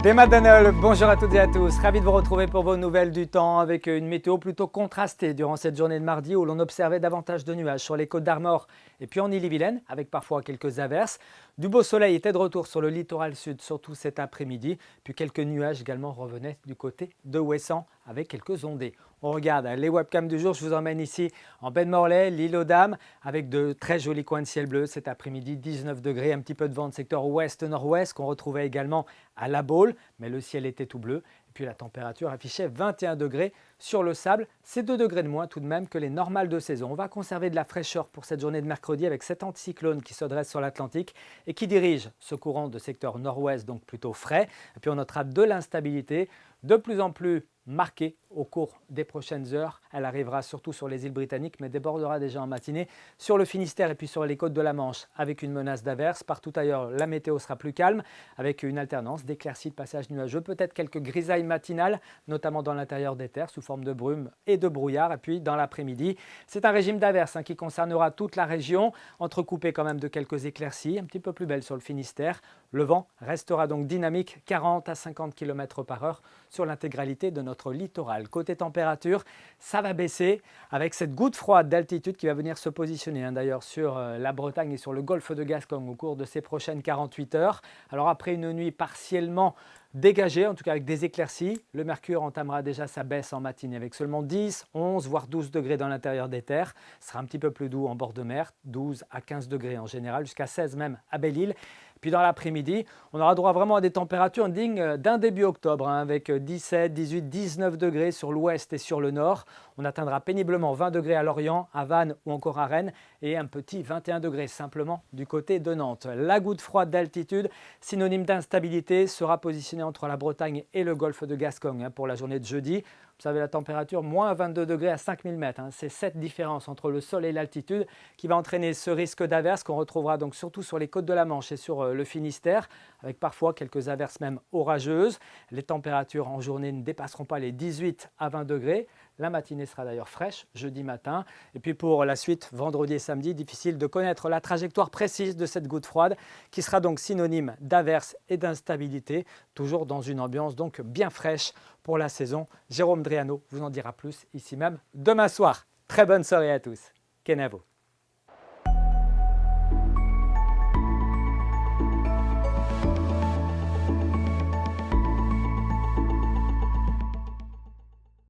Des Madanol, bonjour à toutes et à tous. Ravi de vous retrouver pour vos nouvelles du temps avec une météo plutôt contrastée durant cette journée de mardi où l'on observait davantage de nuages sur les côtes d'Armor et puis en Ille-et-Vilaine avec parfois quelques averses. Du beau soleil était de retour sur le littoral sud, surtout cet après-midi. Puis quelques nuages également revenaient du côté de Ouessant avec quelques ondées. On regarde les webcams du jour. Je vous emmène ici en baie de Morlaix, l'île aux Dames, avec de très jolis coins de ciel bleu cet après-midi, 19 degrés, un petit peu de vent de secteur ouest-nord-ouest qu'on retrouvait également à La Baule, mais le ciel était tout bleu. Et puis la température affichait 21 degrés sur le sable. C'est 2 degrés de moins tout de même que les normales de saison. On va conserver de la fraîcheur pour cette journée de mercredi avec cet anticyclone qui se dresse sur l'Atlantique et qui dirige ce courant de secteur nord-ouest, donc plutôt frais. Et puis on notera de l'instabilité de plus en plus marquée au cours des prochaines heures. Elle arrivera surtout sur les îles britanniques, mais débordera déjà en matinée sur le Finistère et puis sur les côtes de la Manche avec une menace d'averse. Partout ailleurs, la météo sera plus calme avec une alternance d'éclaircies, de passages nuageux, peut-être quelques grisailles matinales, notamment dans l'intérieur des terres sous forme de brume et de brouillard. Et puis dans l'après-midi, c'est un régime d'averse qui concernera toute la région, entrecoupé quand même de quelques éclaircies, un petit peu plus belles sur le Finistère. Le vent restera donc dynamique, 40 à 50 km/h sur l'intégralité de notre littoral. Côté température, ça va baisser avec cette goutte froide d'altitude qui va venir se positionner d'ailleurs sur la Bretagne et sur le golfe de Gascogne au cours de ces prochaines 48 heures. Alors après une nuit partiellement dégagée, en tout cas avec des éclaircies, le mercure entamera déjà sa baisse en matinée avec seulement 10, 11 voire 12 degrés dans l'intérieur des terres. Ce sera un petit peu plus doux en bord de mer, 12 à 15 degrés en général, jusqu'à 16 même à Belle-Île. Puis dans l'après-midi, on aura droit vraiment à des températures dignes d'un début octobre, avec 17, 18, 19 degrés sur l'ouest et sur le nord. On atteindra péniblement 20 degrés à Lorient, à Vannes ou encore à Rennes et un petit 21 degrés simplement du côté de Nantes. La goutte froide d'altitude, synonyme d'instabilité, sera positionnée entre la Bretagne et le golfe de Gascogne pour la journée de jeudi. Vous savez, la température, moins 22 degrés à 5000 mètres. C'est cette différence entre le sol et l'altitude qui va entraîner ce risque d'averse qu'on retrouvera donc surtout sur les côtes de la Manche et sur le Finistère, avec parfois quelques averses même orageuses. Les températures en journée ne dépasseront pas les 18 à 20 degrés. La matinée sera d'ailleurs fraîche jeudi matin. Et puis pour la suite, vendredi et samedi, difficile de connaître la trajectoire précise de cette goutte froide qui sera donc synonyme d'averse et d'instabilité, toujours dans une ambiance donc bien fraîche pour la saison. Jérôme Driano vous en dira plus ici même demain soir. Très bonne soirée à tous. Kenavo.